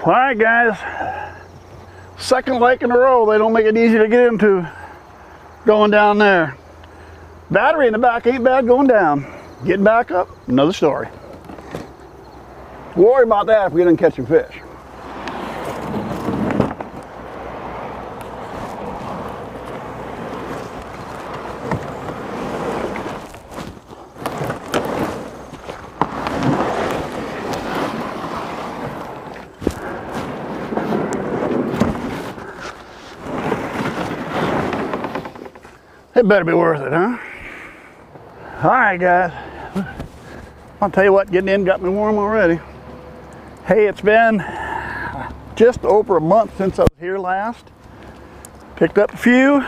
All right, guys. Second lake in a row. They don't make it easy to get into going down there. Battery in the back ain't bad going down. Getting back up, another story. We'll worry about that if we didn't catch some fish. It better be worth it, huh? All right, guys. I'll tell you what, getting in got me warm already. Hey, it's been just over a month since I was here last. Picked up a few.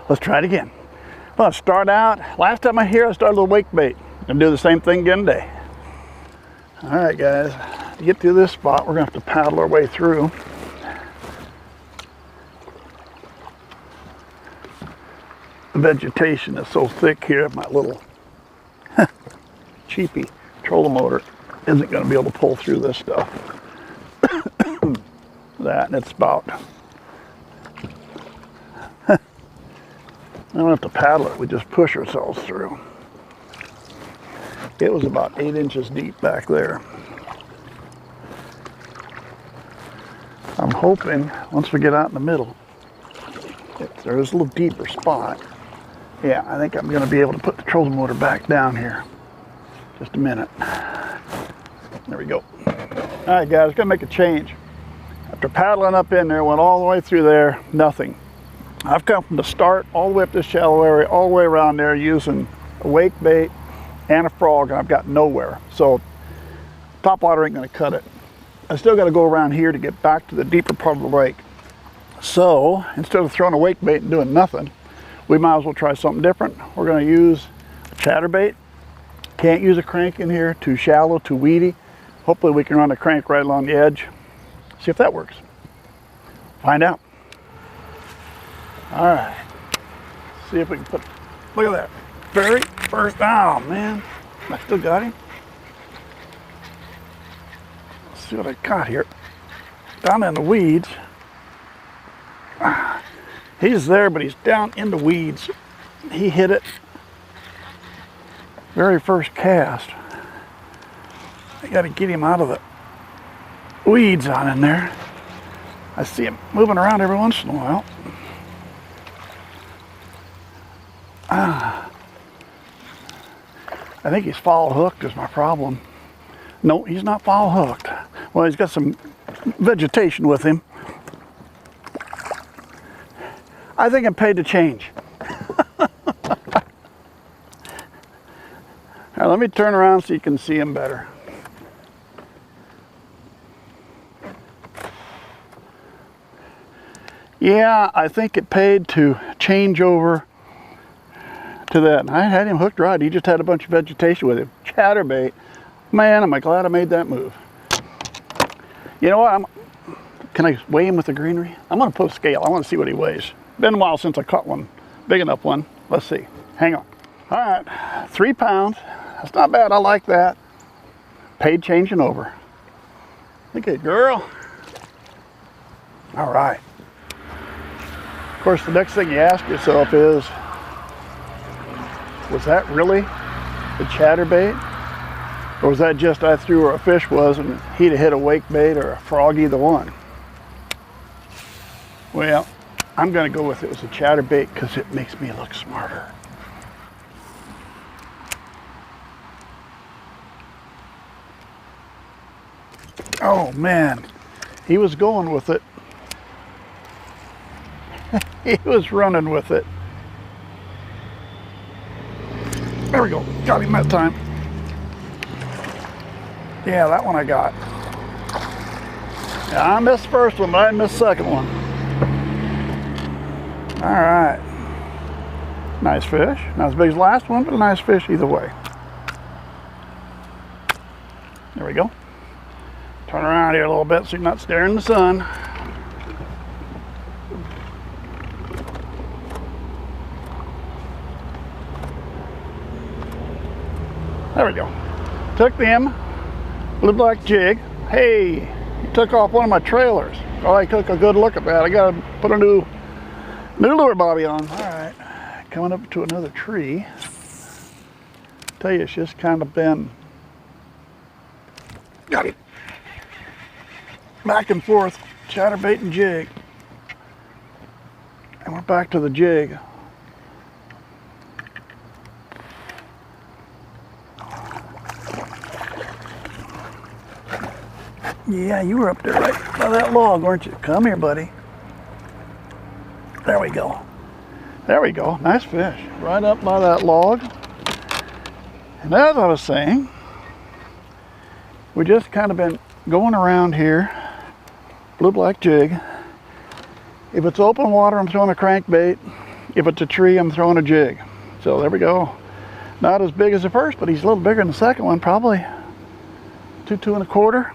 Let's try it again. Well, I'll start out. Last time I was here, I started with wake bait. Gonna do the same thing again today. All right, guys. To get to this spot, we're gonna have to paddle our way through. The vegetation is so thick here, my little cheapy trolling motor isn't going to be able to pull through this stuff. That, and it's about, I don't have to paddle it, we just push ourselves through. It was about 8 inches deep back there. I'm hoping once we get out in the middle, if there's a little deeper spot, yeah, I think I'm going to be able to put the trolling motor back down here. Just a minute. There we go. All right, guys, gonna make a change. After paddling up in there, went all the way through there, nothing. I've come from the start all the way up this shallow area, all the way around there using a wake bait and a frog, and I've got nowhere. So top water ain't gonna cut it. I still gotta go around here to get back to the deeper part of the lake. So instead of throwing a wake bait and doing nothing, we might as well try something different. We're gonna use a chatterbait. Can't use a crank in here, too shallow, too weedy. Hopefully we can run a crank right along the edge. See if that works. Find out. All right. See if we can put, look at that. Very first, oh man, I still got him. Let's see what I got here. Down in the weeds. He's there, but he's down in the weeds. He hit it very first cast. I got to get him out of the weeds on in there. I see him moving around every once in a while. I think he's foul hooked is my problem. No, he's not foul hooked. Well, he's got some vegetation with him. I think I'm paid to change. Now, let me turn around so you can see him better. Yeah, I think it paid to change over to that. And I had him hooked right. He just had a bunch of vegetation with him. Chatterbait. Man, am I glad I made that move. You know what? Can I weigh him with the greenery? I'm going to put a scale. I want to see what he weighs. Been a while since I caught one. Big enough one. Let's see. Hang on. All right. 3 pounds. That's not bad. I like that. Paid changing over. Look at it, girl. All right. Of course, the next thing you ask yourself is, was that really the chatterbait? Or was that just I threw where a fish was and he'd have hit a wake bait or a frog, either one? Well, I'm going to go with it was a chatterbait because it makes me look smarter. Oh man, he was going with it. He was running with it. There we go, got him that time. Yeah, that one I got. Yeah, I missed the first one, but I missed the second one. All right. Nice fish. Not as big as the last one, but a nice fish either way. There we go. Turn around here a little bit so you're not staring in the sun. There we go. Took them, blue black jig. Hey, he took off one of my trailers. Oh, I took a good look at that. I gotta put a new lure bobby on. All right, coming up to another tree. Tell you, it's just kind of been, got it, back and forth, chatterbait and jig. And we're back to the jig. Yeah, you were up there right by that log, weren't you? Come here, buddy. There we go. There we go. Nice fish. Right up by that log. And as I was saying, we just kind of been going around here. Blue black jig. If it's open water, I'm throwing a crankbait. If it's a tree, I'm throwing a jig. So there we go. Not as big as the first, but he's a little bigger than the second one, probably 2, 2 1/4.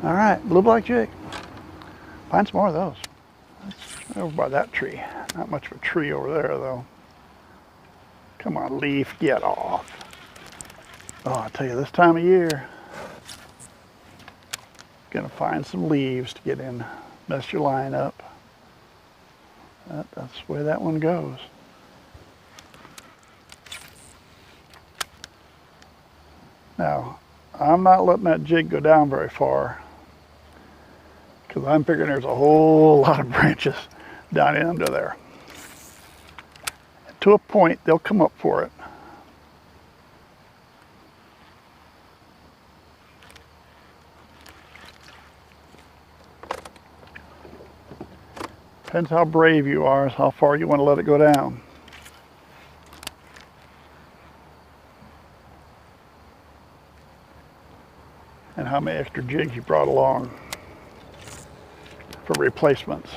All right, blue black jig. Find some more of those. That's over by that tree. Not much of a tree over there, though. Come on, leaf, get off. Oh, I tell you, this time of year, gonna find some leaves to get in, mess your line up. That's the way that one goes. Now, I'm not letting that jig go down very far because I'm figuring there's a whole lot of branches down in under there. To a point, they'll come up for it. Depends how brave you are, is how far you want to let it go down. And how many extra jigs you brought along for replacements.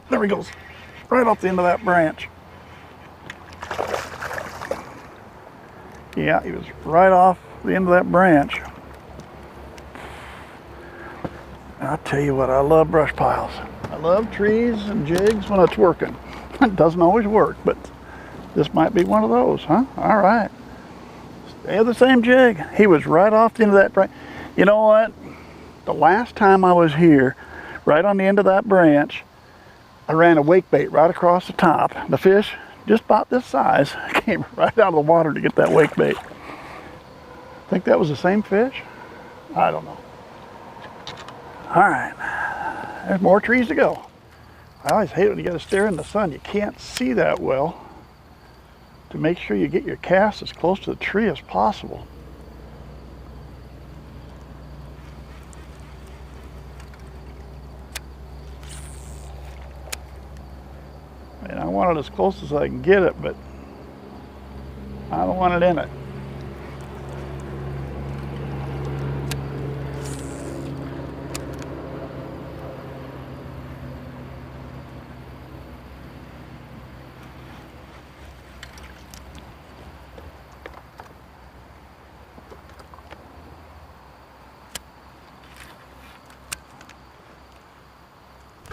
There he goes, right off the end of that branch. Yeah, he was right off the end of that branch. I'll tell you what, I love brush piles. I love trees and jigs when it's working. It doesn't always work, but this might be one of those, huh? All right. Stay with the same jig. He was right off the end of that branch. You know what? The last time I was here, right on the end of that branch, I ran a wake bait right across the top. The fish, just about this size, came right out of the water to get that wake bait. Think that was the same fish? I don't know. All right, there's more trees to go. I always hate when you gotta stare in the sun. You can't see that well. To make sure you get your cast as close to the tree as possible. And I want it as close as I can get it, but I don't want it in it.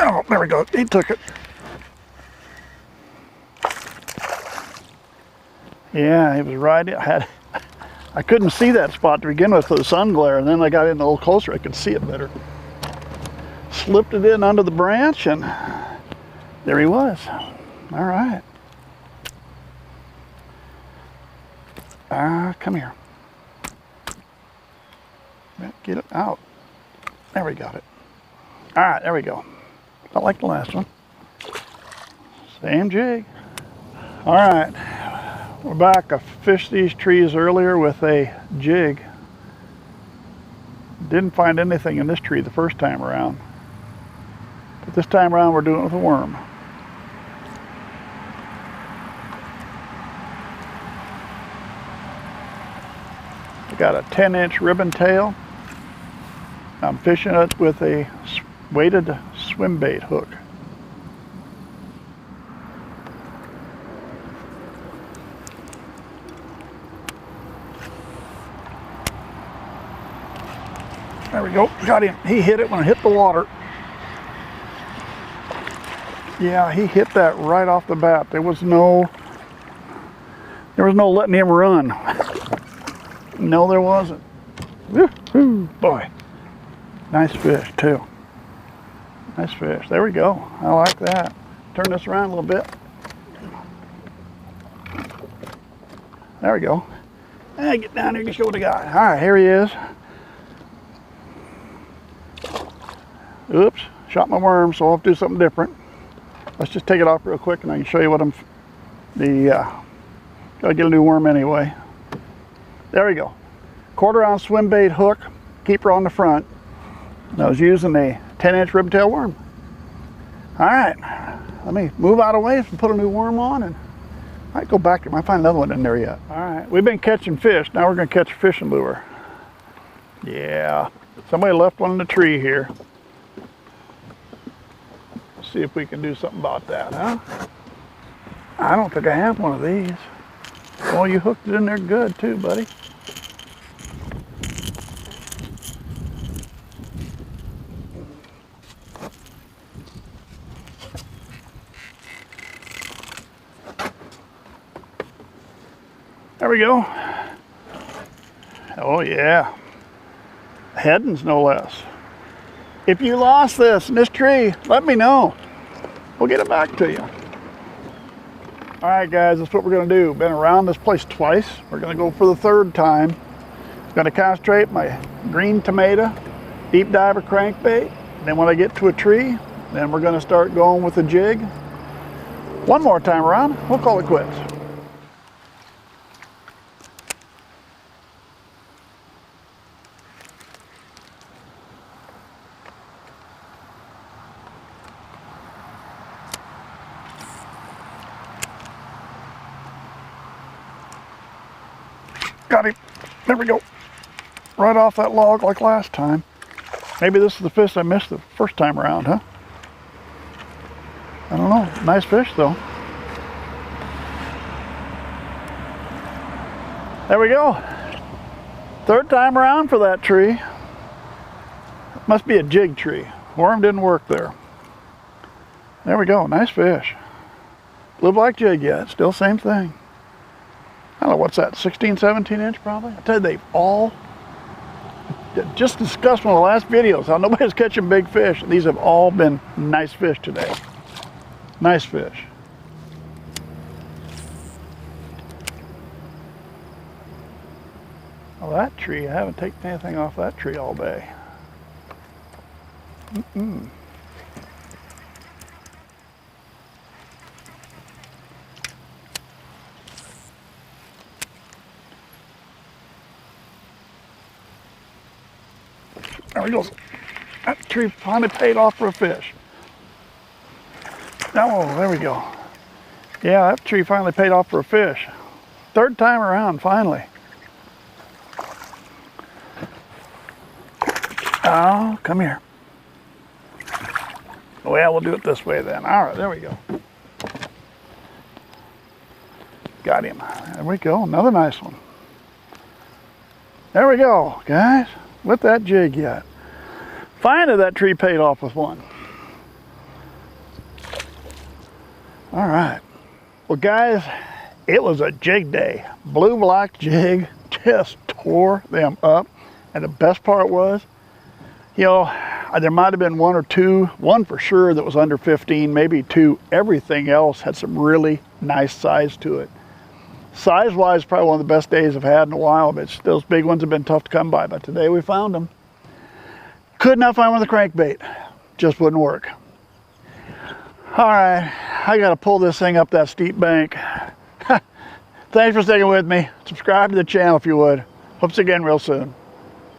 Oh, there we go. He took it. Yeah, he was right. I couldn't see that spot to begin with for the sun glare, and then I got in a little closer. I could see it better. Slipped it in under the branch, and there he was. All right. Come here. Get it out. There we got it. All right, there we go. Not like the last one. Same jig. All right, we're back. I fished these trees earlier with a jig. Didn't find anything in this tree the first time around. But this time around we're doing it with a worm. I got a 10-inch ribbon tail. I'm fishing it with a weighted swim bait hook. There we go, got him. He hit it when it hit the water. Yeah, he hit that right off the bat. There was no letting him run. No, there wasn't. Woo-hoo, boy. Nice fish too. Nice fish. There we go. I like that. Turn this around a little bit. There we go. Hey, get down here and show what I got. All right, here he is. Oops, shot my worm, so I'll have to do something different. Let's just take it off real quick and I can show you what I'm, gotta get a new worm anyway. There we go. 1/4 ounce swim bait hook, keeper on the front. And I was using a 10-inch ribtail worm. All right, let me move out of the way and put a new worm on, and I might go back to, I might find another one in there yet. All right, we've been catching fish. Now we're gonna catch a fishing lure. Yeah, somebody left one in the tree here. Let's see if we can do something about that, huh? I don't think I have one of these. Oh, you hooked it in there good too, buddy. There we go. Oh yeah. Headings no less. If you lost this in this tree, let me know. We'll get it back to you. All right guys, that's what we're gonna do. Been around this place twice. We're gonna go for the 3rd time. Gonna concentrate my green tomato, deep diver crankbait. Then when I get to a tree, then we're gonna start going with the jig. One more time around, we'll call it quits. Got him. There we go. Right off that log like last time. Maybe this is the fish I missed the first time around, huh? I don't know. Nice fish though. There we go. 3rd time around for that tree. It must be a jig tree. Worm didn't work there. There we go. Nice fish. Blue black jig yet. Still same thing. I don't know, what's that, 16, 17 inch probably? I tell you, they've all, just discussed one of the last videos, how nobody's catching big fish. These have all been nice fish today. Nice fish. Well, that tree, I haven't taken anything off that tree all day. There we go. That tree finally paid off for a fish. Oh, there we go. Yeah, that tree finally paid off for a fish. 3rd time around, finally. Oh, come here. Well, we'll do it this way then. All right, there we go. Got him. There we go, another nice one. There we go, guys. With that jig yet. Finally, that tree paid off with one. All right. Well, guys, it was a jig day. Blue black jig just tore them up. And the best part was, you know, there might have been one or two, one for sure that was under 15, maybe 2. Everything else had some really nice size to it. Size-wise, probably one of the best days I've had in a while, but those big ones have been tough to come by. But today we found them. Could not find one with a crankbait. Just wouldn't work. All right, I got to pull this thing up that steep bank. Thanks for sticking with me. Subscribe to the channel if you would. Hope to see you again real soon.